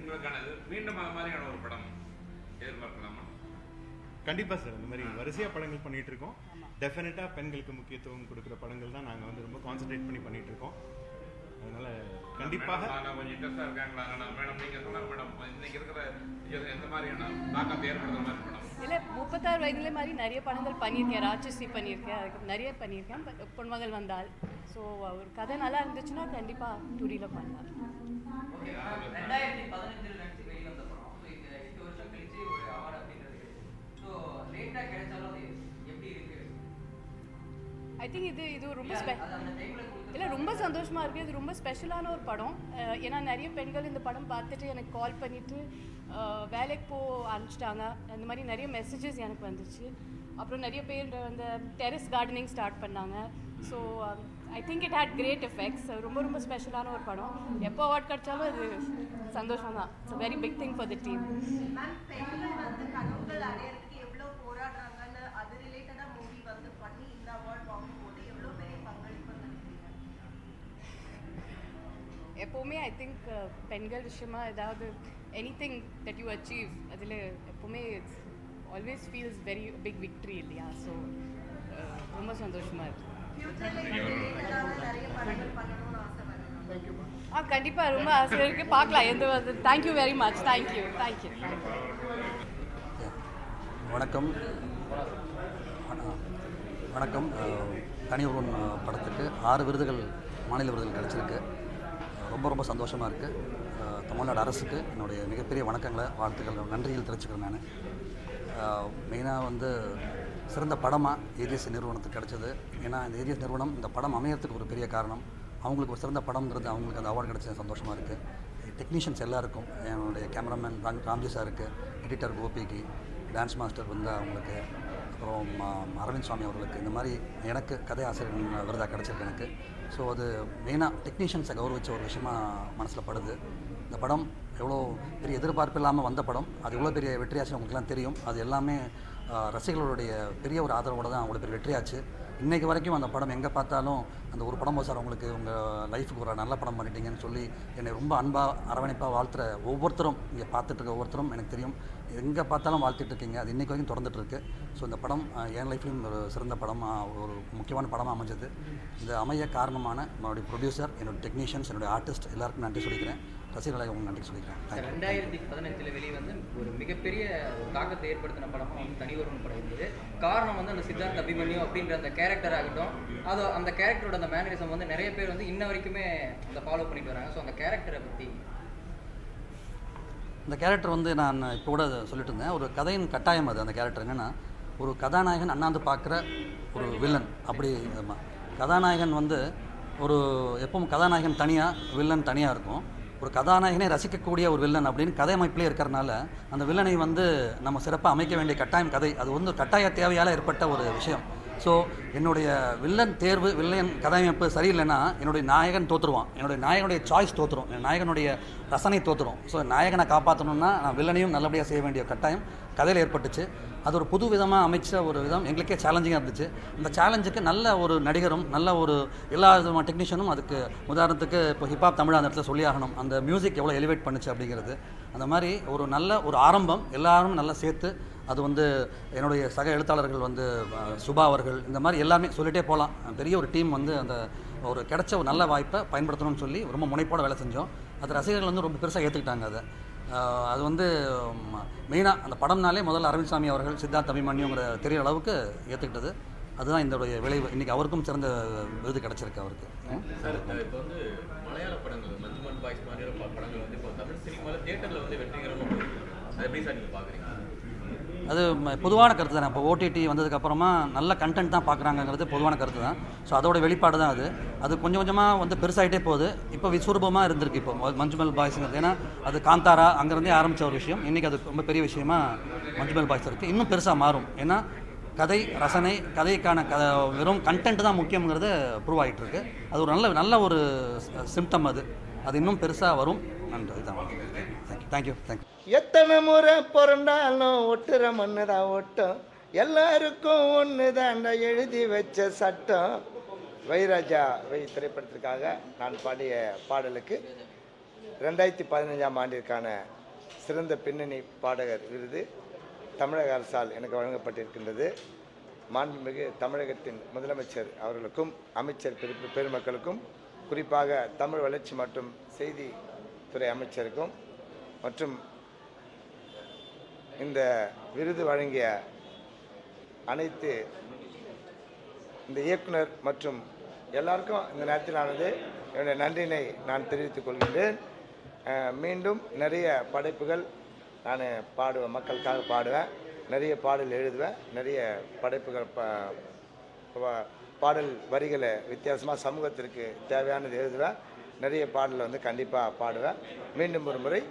பெண்களுக்கானது மீண்டும் அது மாதிரியான ஒரு படம் எதிர்பார்க்கலாமா? கண்டிப்பாக சார். இந்த மாதிரி வரிசையாக படங்கள் பண்ணிகிட்டு இருக்கோம். டெஃபினட்டாக பெண்களுக்கு முக்கியத்துவம் கொடுக்குற படங்கள் தான் நாங்கள் வந்து ரொம்ப கான்சன்ட்ரேட் பண்ணி பண்ணிகிட்டு இருக்கோம். அதனால் கண்டிப்பாக கொஞ்சம் இன்ட்ரெஸ்டாக இருக்காங்களா மேடம்? நீங்கள் சொன்னாங்க மேடம், இன்னைக்கு இருக்கிற எந்த மாதிரியான தாக்கத்தை ஏற்படுத்துற மாதிரி படம்? இல்லை, 36 வயதுல மாதிரி நிறைய படங்கள் பண்ணியிருக்கேன். ராட்சசி பண்ணியிருக்கேன், அதுக்கு நிறைய பண்ணியிருக்கேன். பொன்மகள் வந்தால். ஸோ ஒரு கதை நல்லா இருந்துச்சுன்னா கண்டிப்பாக டூரியில் பண்ணலாம். 2015 வெளிவந்த படம் 8 வருஷம் கழிச்சு ஒரு அவார்டு அப்படின்றது. ஸோ லேட்டாக கிடைச்சாலும் அது எப்படி இருக்கு? ஐ திங்க் இது ரொம்ப இல்லை, ரொம்ப சந்தோஷமாக இருக்குது. இது ரொம்ப ஸ்பெஷலான ஒரு படம். ஏன்னா நிறைய பெண்கள் இந்த படம் பார்த்துட்டு எனக்கு கால் பண்ணிவிட்டு வேலைக்கு ஆரம்பிச்சிட்டாங்க. அந்த மாதிரி நிறைய மெசேஜஸ் எனக்கு வந்துச்சு. அப்புறம் நிறைய பேர் அந்த டெரஸ் கார்டனிங் ஸ்டார்ட் பண்ணாங்க. So I think it had great effects. ரொம்ப ரொம்ப ஸ்பெஷலான ஒரு படம். எப்போ அவார்ட் கிடைச்சாலும் அது சந்தோஷம் தான். It's a very big thing for the team. எப்போவுமே ஐ திங்க் பெண்கள் விஷயமா ஏதாவது எனிதிங் தட் யூ அச்சீவ் அதில் எப்போவுமே it's always feels very big victory இல்லையா? ஸோ ரொம்ப சந்தோஷமாக இருக்குது. கண்டிப்பாக ரொம்ப ஆசை இருக்குது. பார்க்கலாம் எந்த வந்து. Thank you very much. தேங்க்யூ. வணக்கம். தனி ஒருவன் படத்துக்கு 6 விருதுகள், மாநில விருதுகள் கிடச்சிருக்கு. ரொம்ப சந்தோஷமாக இருக்குது. தமிழ்நாடு அரசுக்கு என்னுடைய மிகப்பெரிய வணக்கங்களை, வாழ்த்துக்கள், நன்றிகள் தெரிவிச்சுக்கிறேன். நான் மெயினாக வந்து சிறந்த படமாக ஏஜிஎஸ் நிறுவனத்துக்கு கிடச்சிது. ஏன்னா இந்த ஏஜிஎஸ் நிறுவனம் இந்த படம் அமையறதுக்கு ஒரு பெரிய காரணம். அவங்களுக்கு ஒரு சிறந்த படம்ங்கிறது, அவங்களுக்கு அந்த அவார்டு கிடச்சது சந்தோஷமாக இருக்குது. டெக்னீஷியன்ஸ் எல்லாருக்கும், என்னுடைய கேமராமேன் ராம்ஜி சாருக்கு, எடிட்டர் கோபிக்கு, டான்ஸ் மாஸ்டர் வந்து அவங்களுக்கு, அப்புறம் அரவிந்த் சுவாமி அவர்களுக்கு, இந்த மாதிரி எனக்கு கதை ஆசிரியர் விருதாக கிடச்சிருக்கு எனக்கு. ஸோ அது மெயினாக டெக்னீஷியன்ஸை கௌரவிச்ச ஒரு விஷயமா மனசில் படுது. இந்த படம் எவ்வளோ பெரிய எதிர்பார்ப்பு இல்லாமல் வந்த படம், அது எவ்வளோ பெரிய வெற்றியாச்சு உங்களுக்குலாம் தெரியும். அது எல்லாமே ரசிகர்களுடைய பெரிய ஒரு ஆதரவோடு தான் அவ்வளோ பெரிய வெற்றியாச்சு. இன்றைக்கு வரைக்கும் அந்த படம் எங்கே பார்த்தாலும் அந்த ஒரு படம் சார் உங்களுக்கு உங்கள் லைஃபுக்கு ஒரு நல்ல படம் பண்ணிட்டீங்கன்னு சொல்லி என்னை ரொம்ப அன்பாக அரவணைப்பாக வாழ்த்துற ஒவ்வொருத்தரும், இங்கே பார்த்துட்டு இருக்க ஒவ்வொருத்தரும் எனக்கு தெரியும், எங்கே பார்த்தாலும் வாழ்த்துட்டு இருக்கீங்க. அது இன்றைக்கு வரைக்கும் தொடர்ந்துட்டுருக்கு. ஸோ இந்த படம் என் லைஃப்லையும் ஒரு சிறந்த படமாக, ஒரு முக்கியமான படமாக அமைஞ்சது. இந்த அமைய காரணமான என்னுடைய ப்ரொடியூசர், என்னுடைய டெக்னீஷியன்ஸ், என்னுடைய ஆர்டிஸ்ட் எல்லாருக்கும் நன்றி சொல்லிக்கிறேன். ரசிகர்களை உங்களுக்கு நன்றி சொல்லிக்கிறேன். 2015 வெளிவந்து ஒரு மிகப்பெரிய தாக்கத்தை ஏற்படுத்தின படமாக வந்து தனி ஒருவன் படம் இருந்தது. காரணம் வந்து அந்த சித்தார்த் அபிமன்யு அப்படின்ற அந்த கேரக்டர் ஆகட்டும், அது அந்த கேரக்டரோட அந்த மேனரிசம் வந்து நிறைய பேர் வந்து இன்ன வரைக்குமே அந்த ஃபாலோ பண்ணிட்டு வராங்க. ஸோ அந்த கேரக்டரை பற்றி, இந்த கேரக்டர் வந்து நான் இப்போ கூட சொல்லிட்டு இருந்தேன், ஒரு கதையின் கட்டாயம் அது. அந்த கேரக்டர் என்னென்னா, ஒரு கதாநாயகன் அண்ணாந்து பார்க்குற ஒரு வில்லன். அப்படி கதாநாயகன் வந்து ஒரு எப்பவும் கதாநாயகன் தனியாக, வில்லன் தனியாக இருக்கும். ஒரு கதாநாயகனை ரசிக்கக்கூடிய ஒரு வில்லன் அப்படின்னு கதை அமைப்பிலே இருக்கிறனால அந்த வில்லனை வந்து நம்ம சிறப்பாக அமைக்க வேண்டிய கட்டாயம் கதை. அது வந்து கட்டாய தேவையால் ஏற்பட்ட ஒரு விஷயம். ஸோ என்னுடைய வில்லன் தேர்வு, வில்லன் கதையமைப்பு சரியில்லைன்னா என்னுடைய நாயகன் தோற்றுருவான், என்னுடைய நாயகனுடைய சாய்ஸ் தோற்றுரும், என் நாயகனுடைய ரசனை தோற்றுரும். ஸோ நாயகனை காப்பாற்றணும்னா நான் வில்லனையும் நல்லபடியாக செய்ய வேண்டிய கட்டாயம் கதையில் ஏற்பட்டுச்சு. அது ஒரு புது விதமாக அமைச்ச ஒரு விதம் எங்களுக்கே சேலஞ்சிங்காக இருந்துச்சு. அந்த சேலஞ்சுக்கு நல்ல ஒரு நடிகரும், நல்ல ஒரு எல்லா விதமான டெக்னீஷியனும், அதுக்கு உதாரணத்துக்கு இப்போ ஹிப்ஹாப் தமிழ் அந்த இடத்துல சொல்லி ஆகணும், அந்த மியூசிக் எவ்வளோ எலிவேட் பண்ணுச்சு அப்படிங்கிறது. அந்த மாதிரி ஒரு நல்ல ஒரு ஆரம்பம், எல்லாரும் நல்லா சேர்த்து, அது வந்து என்னுடைய சக எழுத்தாளர்கள் வந்து சுபா அவர்கள், இந்த மாதிரி எல்லாமே சொல்லிகிட்டே போகலாம். பெரிய ஒரு டீம் வந்து அந்த ஒரு கிடைச்ச ஒரு நல்ல வாய்ப்பை பயன்படுத்தணும்னு சொல்லி ரொம்ப முனைப்போடு வேலை செஞ்சோம். அது ரசிகர்கள் வந்து ரொம்ப பெருசாக ஏற்றுக்கிட்டாங்க. அது வந்து மெயினாக அந்த படம்னாலே முதல்ல அரவிந்த் சாமி அவர்கள், சித்தார்த் அபிமன்யுங்கிற தெரிய அளவுக்கு ஏற்றுக்கிட்டது. அதுதான் இதோடைய விளைவு. இன்றைக்கி அவருக்கும் சிறந்த விருது கிடச்சிருக்கு அவருக்கு. இப்போ வந்து மலையாள படங்கள், மஞ்சுமல் பாய்ஸ் மாதிரியான படங்கள் வந்து இப்போ தமிழ் சினிமாவில் தியேட்டரில் வந்து வெற்றிகரமாக போயிருக்கு. அது எப்படி சார் நீங்கள் பார்க்குறீங்க? அது பொதுவான கருத்து தானே. இப்போ ஓடிடி வந்ததுக்கப்புறமா நல்ல கண்டென்ட் தான் பார்க்குறாங்கிறது பொதுவான கருத்து தான். ஸோ அதோட வெளிப்பாடு தான் அது கொஞ்சம் கொஞ்சமாக வந்து பெருசாகிட்டே போகுது. இப்போ விஸ்வரூபமாக இருந்திருக்கு இப்போ மஞ்சுமல் பாய்ஸுங்கிறது. ஏன்னா அது காந்தாரா அங்கேருந்தே ஆரம்பித்த ஒரு விஷயம், இன்றைக்கி அது ரொம்ப பெரிய விஷயமா மஞ்சுமல் பாய்ஸ் இருக்குது. இன்னும் பெருசாக மாறும். ஏன்னா கதை ரசனை, கதைக்கான வெறும் கண்டென்ட் தான் முக்கியங்கிறது ப்ரூவ் ஆகிட்டு இருக்கு. அது ஒரு நல்ல ஒரு சிம்டம். அது இன்னும் பெருசாக வரும். நன்றி தான். தேங்க்யூ. எத்தனை முறை பிறந்தாலும் ஒட்டுற மண்ணு தான் ஒட்டும், எல்லாருக்கும் ஒன்று தாண்டா எழுதி வச்ச சட்டம். வைராஜா திரைப்படத்திற்காக நான் பாடிய பாடலுக்கு 2015ஆம் ஆண்டிற்கான சிறந்த பின்னணி பாடகர் விருது தமிழக அரசால் எனக்கு வழங்கப்பட்டிருக்கின்றது. மாண்புமிகு தமிழகத்தின் முதலமைச்சர் அவர்களுக்கும் அமைச்சர் பெருமக்களுக்கும் குறிப்பாக தமிழ் வளர்ச்சி மற்றும் செய்தித்துறை அமைச்சருக்கும் மற்றும் இந்த விருது வழங்கிய அனைத்து இந்த இயக்குனர் மற்றும் எல்லாருக்கும் இந்த நேரத்திலானது என்னுடைய நன்றினை நான் தெரிவித்துக் கொள்கின்றேன். மீண்டும் நிறைய படைப்புகள் நான் பாடுவேன், மக்களுக்காக பாடுவேன், நிறைய பாடல் எழுதுவேன், நிறைய படைப்புகள் பாடல் வரிகளை வித்தியாசமாக சமூகத்திற்கு தேவையானது எழுதுவேன், நிறைய பாடலை வந்து கண்டிப்பாக பாடுவேன். மீண்டும் ஒரு முறை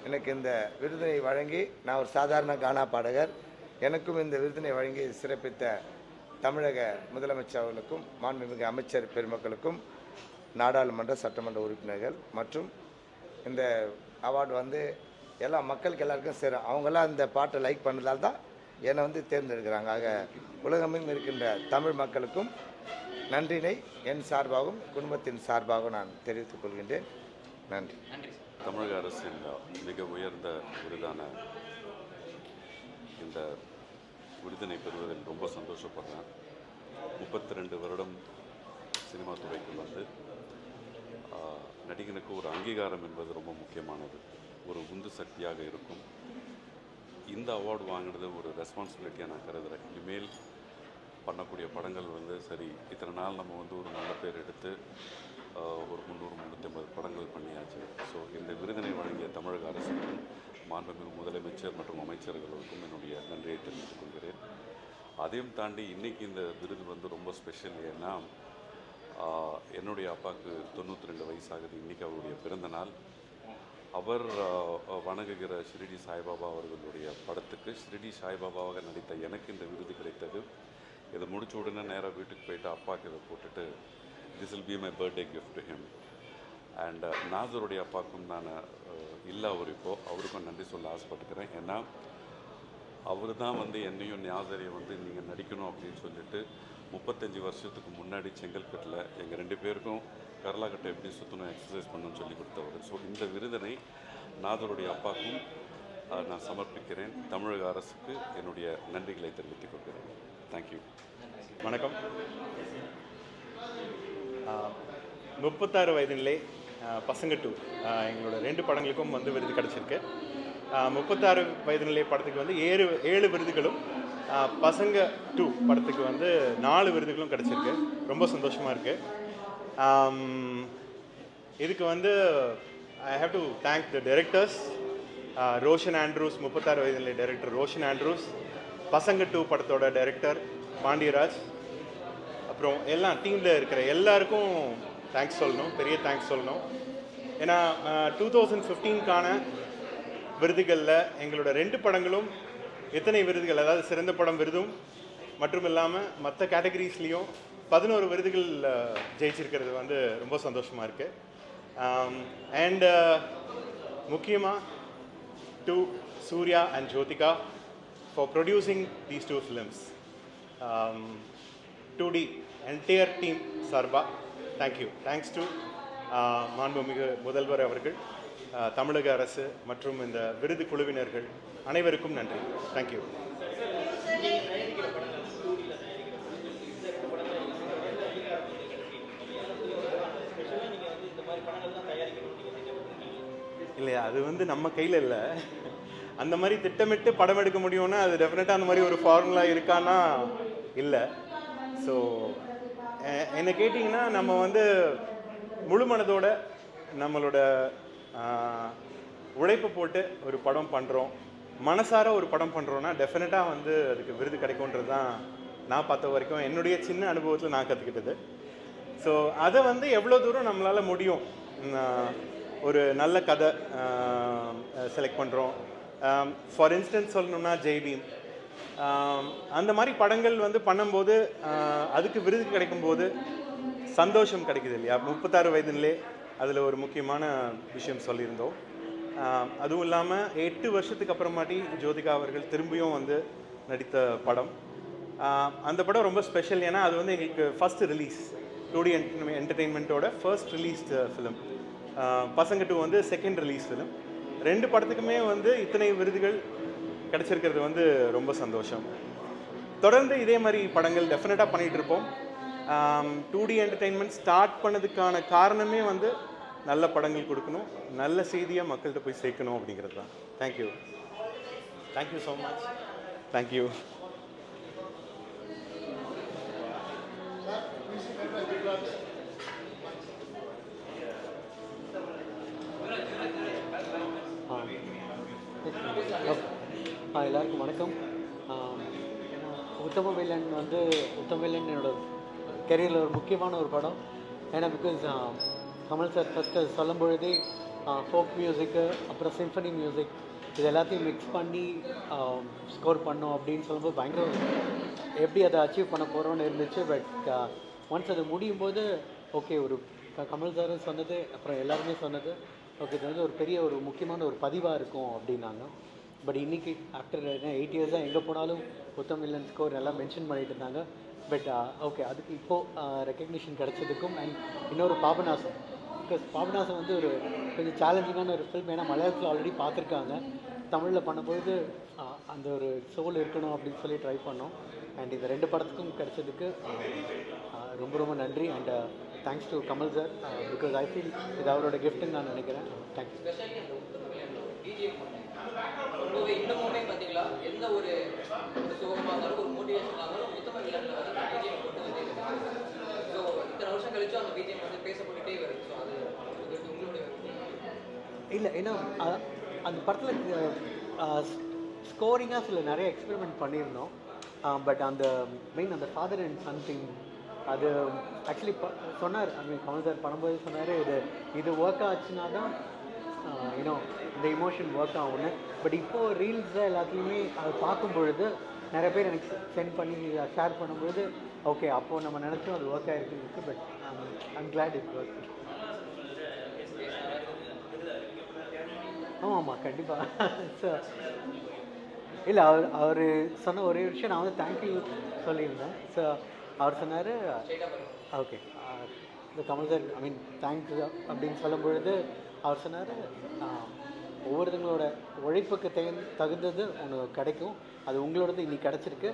எனக்கு இந்த விருதினை வழங்கி, நான் ஒரு சாதாரண கானா பாடகர், எனக்கும் இந்த விருதினை வழங்கி சிறப்பித்த தமிழக முதலமைச்சர் அவர்களுக்கும் மாண்புமிகு அமைச்சர் பெருமக்களுக்கும் நாடாளுமன்ற சட்டமன்ற உறுப்பினர்கள் மற்றும் இந்த அவார்டு வந்து எல்லா மக்களுக்கு எல்லாருக்கும் சேரும். அவங்களாம் இந்த பாட்டை லைக் பண்ணதால் தான் என்னை வந்து தேர்ந்தெடுக்கிறாங்க. ஆக உலகமெங்கும் இருக்கின்ற தமிழ் மக்களுக்கும் நன்றினை என் சார்பாகவும் குடும்பத்தின் சார்பாகவும் நான் தெரிவித்துக் கொள்கின்றேன். நன்றி. தமிழக அரசின் மிக உயர்ந்த விருதான இந்த விருதினை பெறுவதில் ரொம்ப சந்தோஷப்படுறேன். 32 வருடம் சினிமா துறைக்கு வந்து நடிகனுக்கு ஒரு அங்கீகாரம் என்பது ரொம்ப முக்கியமானது, ஒரு உந்து சக்தியாக இருக்கும். இந்த அவார்டு வாங்கினது ஒரு ரெஸ்பான்சிபிலிட்டியாக நான் கருதுகிறேன். இனிமேல் பண்ணக்கூடிய படங்கள் வந்து சரி, இத்தனை நாள் நம்ம வந்து ஒரு நல்ல பேர் எடுத்து ஒரு 300-350 படங்கள் பண்ணியாச்சு. ஸோ இந்த விருதினை வழங்கிய தமிழக அரசுக்கும் மாண்புமிகு முதலமைச்சர் மற்றும் அமைச்சர்களுக்கும் என்னுடைய நன்றியை தெரிவித்துக் கொள்கிறேன். அதையும் தாண்டி இன்றைக்கி இந்த விருது வந்து ரொம்ப ஸ்பெஷல். ஏன்னா என்னுடைய அப்பாவுக்கு 92 வயசாகுது. இன்றைக்கி அவருடைய பிறந்த நாள். அவர் வணங்குகிற ஷிரடி சாய்பாபா அவர்களுடைய படத்துக்கு ஷிரடி சாய்பாபாவாக நடித்த எனக்கு இந்த விருது கிடைத்தது. இதை முடிச்ச உடனே நேராக வீட்டுக்கு போயிட்டு அப்பாவுக்கு இதை போட்டுட்டு this will be my birthday gift to him. And நாசருடைய அப்பாவுக்கும் நான் இல்லை அவர் இப்போது, அவருக்கும் நன்றி சொல்ல ஆசைப்பட்டுக்கிறேன். ஏன்னா அவர் தான் வந்து என்னையும் நாசரையும் வந்து நீங்கள் நடிக்கணும் அப்படின்னு சொல்லிட்டு 35 வருஷத்துக்கு முன்னாடி செங்கல்பட்டில் எங்கள் 2 பேருக்கும் கரலாக்கட்டை எப்படி சுற்றணும், எக்ஸசைஸ் பண்ணணும்னு சொல்லி கொடுத்தவர். ஸோ இந்த விருதினை நாதருடைய அப்பாவுக்கும் நான் சமர்ப்பிக்கிறேன். தமிழக அரசுக்கு என்னுடைய நன்றிகளை தெரிவித்துக் கொள்கிறேன். தேங்க்யூ. வணக்கம். 36 வயதிலே பசங்க 2 எங்களோட 2 படங்களுக்கும் வந்து விருது கிடச்சிருக்கு. 36 வயதிலே படத்துக்கு வந்து 7 விருதுகளும், பசங்க 2 படத்துக்கு வந்து 4 விருதுகளும் கிடச்சிருக்கு. ரொம்ப சந்தோஷமாக இருக்குது. இதுக்கு வந்து I have to thank the directors. Roshan Andrews, 36 வயதிலே டைரக்டர் ரோஷன் ஆண்ட்ரூஸ், பசங்க 2 படத்தோட டைரக்டர் பாண்டியராஜ், அப்புறம் எல்லாம் டீமில் இருக்கிற எல்லாருக்கும் தேங்க்ஸ் சொல்லணும், பெரிய தேங்க்ஸ் சொல்லணும். ஏன்னா 2015க்கான விருதுகளில் எங்களோட 2 படங்களும் எத்தனை விருதுகள், அதாவது சிறந்த படம் விருதும் மற்றும் இல்லாமல் மற்ற கேட்டகரிஸ்லேயும் 11 விருதுகள் ஜெயிச்சிருக்கிறது வந்து ரொம்ப சந்தோஷமாக இருக்குது. அண்ட் முக்கியமாக to Suriya and Jyothika for producing these 2 films. 2D entire team சார்பா தேங்க்யூ. தேங்க்ஸ் டு மாண்புமிகு முதல்வர் அவர்கள், தமிழக அரசு மற்றும் இந்த விருது குழுவினர்கள் அனைவருக்கும் நன்றி. தேங்க்யூ. இல்லையா, அது வந்து நம்ம கையில் இல்லை. அந்த மாதிரி திட்டமிட்டு படம் எடுக்க முடியும்னா அது டெஃபினட்டாக அந்த மாதிரி ஒரு ஃபார்முலா இருக்கான்னா இல்லை. ஸோ என்ன கேட்டிங்கன்னா, நம்ம வந்து முழு மனதோட நம்மளோட உழைப்பு போட்டு ஒரு படம் பண்ணுறோம், மனசார ஒரு படம் பண்ணுறோன்னா டெஃபினட்டாக வந்து அதுக்கு விருது கிடைக்கும்ன்றது தான் நான் பார்த்த வரைக்கும் என்னுடைய சின்ன அனுபவத்தில் நான் கற்றுக்கிட்டது. ஸோ அதை வந்து எவ்வளோ தூரம் நம்மளால் முடியும், ஒரு நல்ல கதை செலக்ட் பண்ணுறோம். ஃபார் இன்ஸ்டன்ஸ் சொல்லணும்னா ஜெய்பீம், அந்த மாதிரி படங்கள் வந்து பண்ணும்போது அதுக்கு விருது கிடைக்கும்போது சந்தோஷம் கிடைக்குது இல்லையா. 36 வயதிலே அதில் ஒரு முக்கியமான விஷயம் சொல்லியிருந்தோம். அதுவும் இல்லாமல் 8 வருஷத்துக்கு அப்புறமாட்டி ஜோதிகா அவர்கள் திரும்பியும் வந்து நடித்த படம். அந்த படம் ரொம்ப ஸ்பெஷல். ஏன்னா அது வந்து எங்களுக்கு ஃபர்ஸ்ட் ரிலீஸ், 2D என்டர்டெயின்மெண்ட்டோட ஃபர்ஸ்ட் ரிலீஸ்டு ஃபிலிம். பசங்க 2 வந்து செகண்ட் ரிலீஸ் ஃபிலிம். 2 படத்துக்குமே வந்து இத்தனை விருதுகள் கிடைச்சிருக்கிறது வந்து ரொம்ப சந்தோஷம். தொடர்ந்து இதே மாதிரி படங்கள் டெஃபினட்டாக பண்ணிகிட்டு இருப்போம். 2D என்டர்டெயின்மெண்ட் ஸ்டார்ட் பண்ணதுக்கான காரணமே வந்து நல்ல படங்கள் கொடுக்கணும், நல்ல செய்தியாக மக்கள்கிட்ட போய் சேர்க்கணும் அப்படிங்கிறது தான். Thank you so much. தேங்க்யூ. எல்லாருக்கும் வணக்கம். உத்தம வில்லன் வந்து உத்தம வில்லன் என்னோட கெரியரில் ஒரு முக்கியமான ஒரு படம். ஏன்னா பிகாஸ் கமல் சார் ஃபஸ்ட்டு சொல்லும் பொழுதே ஃபோக் மியூசிக்கு அப்புறம் சிம்ஃபனி மியூசிக் இது எல்லாத்தையும் மிக்ஸ் பண்ணி ஸ்கோர் பண்ணோம் அப்படின்னு சொல்லும்போது பயங்கர எப்படி அதை அச்சீவ் பண்ண போகிறோன்னு இருந்துச்சு. பட் ஒன்ஸ் அது முடியும் போது ஓகே, ஒரு கமல் சாரும் சொன்னது அப்புறம் எல்லாருமே சொன்னது ஓகே, இது வந்து ஒரு பெரிய ஒரு முக்கியமான ஒரு பதிவாக இருக்கும் அப்படின்னாங்க. பட் இன்றைக்கி ஆஃப்டர் 8 இயர்ஸாக எங்கே போனாலும் உத்தம் வில்லன் ஸ்கோர் எல்லாம் மென்ஷன் பண்ணிட்டு இருந்தாங்க. பட் ஓகே, அதுக்கு இப்போது ரெக்கக்னிஷன் கிடச்சதுக்கும் அண்ட் இன்னொரு பாபநாசம், பிகாஸ் பாபநாசம் வந்து ஒரு கொஞ்சம் சேலஞ்சிங்கான ஒரு ஃபில்ம். ஏன்னா மலையாளத்தில் ஆல்ரெடி பார்த்துருக்காங்க, தமிழில் பண்ணும்போது அந்த ஒரு சோல் இருக்கணும் அப்படின்னு சொல்லி ட்ரை பண்ணோம். அண்ட் இந்த 2 படத்துக்கும் கிடச்சதுக்கு ரொம்ப ரொம்ப நன்றி. And thanks to Kamal sir, because I feel இது அவரோட கிஃப்ட்டுன்னு நான் நினைக்கிறேன். தேங்க்யூ. ரொம்பவே இன்னமுமே பார்த்தீங்களா, எந்த ஒரு சோகமாக இருந்தாலும் ஒரு மோட்டிவேஷனாக இருந்தாலும் உத்தம வில்லனில் வந்து பிஜிஎம் கொண்டு வந்து ஸோ இத்தனை வருஷம் கழிச்சும் அந்த பிஜிஎம் வந்து பேசப்பட்டுட்டே வருது. ஸோ அது உங்களுடைய இல்லை, ஏன்னா அந்த படத்தில் ஸ்கோரிங்காக சில நிறைய எக்ஸ்பெரிமெண்ட் பண்ணியிருந்தோம். பட் அந்த மெயின் அந்த ஃபாதர் அண்ட் சன் திங் அது ஆக்சுவலி சொன்னார். கமல் சார் பண்ணும்போது சொன்னார், இது ஒர்க் ஆச்சுன்னா தான் இன்னும் இந்த இமோஷன் ஒர்க் ஆகும்னு. பட் இப்போது ரீல்ஸில் எல்லாத்துலேயுமே அதை பார்க்கும் பொழுது நிறைய பேர் எனக்கு சென்ட் பண்ணி ஷேர் பண்ணும்பொழுது ஓகே, அப்போது நம்ம நினச்சோம் அது ஒர்க் ஆகிருக்குன்னு. But I'm glad it work. ஆமாம் கண்டிப்பாக. ஸோ இல்லை, அவர் சொன்ன ஒரே விஷயம் நான் வந்து தேங்க்யூ சொல்லியிருந்தேன். ஸோ அவர் சொன்னார் ஓகே இந்த கமல் சார் தேங்க்ஸ் அப்படின்னு சொல்லும் பொழுது அவர் சொன்னார், ஒவ்வொருத்தங்களோட உழைப்புக்கு தகுந்தது ஒன்று கிடைக்கும், அது உங்களோடது இன்னைக்கு கிடச்சிருக்கு.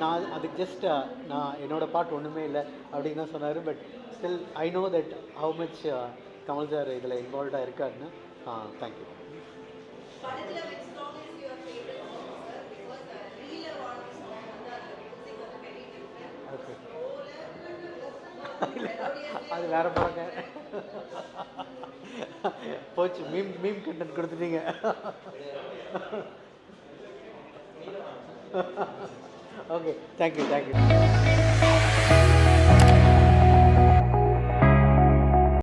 நான் அதுக்கு ஜஸ்ட் நான் என்னோடய பார்ட் ஒன்றுமே இல்லை அப்படின்னு தான் சொன்னார். But still I know that how much Kamal sir இதில் இன்வால்வ்டாக இருக்காருன்னு. தேங்க்யூ. ஓகே, அது வேற பாருங்க போச்சு, மீம் கண்டென்ட் கொடுத்துட்டீங்க. Okay, thank you.